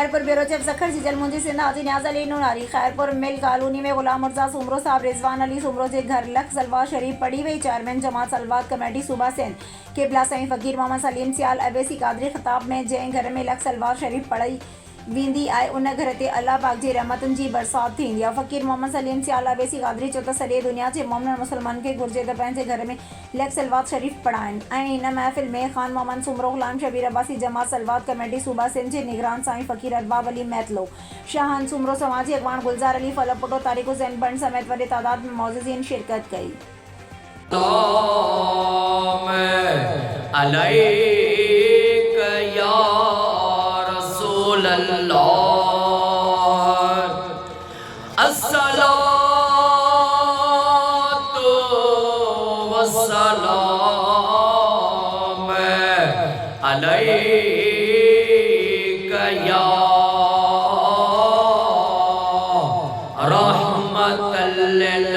Khairpur bureau chief जखर जिजल मुंजी सिंध हाजी न्याज Ali Noonari Khairpur mill colony में गुलाम मुर्जा सुमरो साहब रिजवान अली सुमरो के घर लख सलवात शरीफ पड़ी हुई चेयरमैन जमात सलवात कमेटी सूबा सिंध किबला सईं फ़कीर मोहम्मद सलीम सियाल अवैसी कादरी खिताब में जंहिं घर में लख सलवात शरीफ पढ़ी वेंदी आहे उन घर ते अल्लाह पाक जी रहमतुनि जी बरसात थींदी आहे। फ़कीर मोहम्मद सलीम सियाल अवैसी कादरी चयो त सॼे दुनिया जे मोमिन मुसलमान खे घुर्जे त पंहिंजे घर में लख सलवात शरीफ पढ़ाइनि ऐं हिन महफ़िल में ख़ान मोहम्मद सुमरो गुलाम शबीर अब्बासी जमात सलवात कमेटी सूबा सिंध जे निगरान साईं फ़कीर अरबाब अली मैतलो शाहन सुमरो समाजी अगवान गुलज़ार अली फलपुटो तारिक हुसैन बंड समेत वॾे तादाद में मौजूदीन शिरकत कई। अस्सलातु वस्सलाम अलैका या रहमतल लिल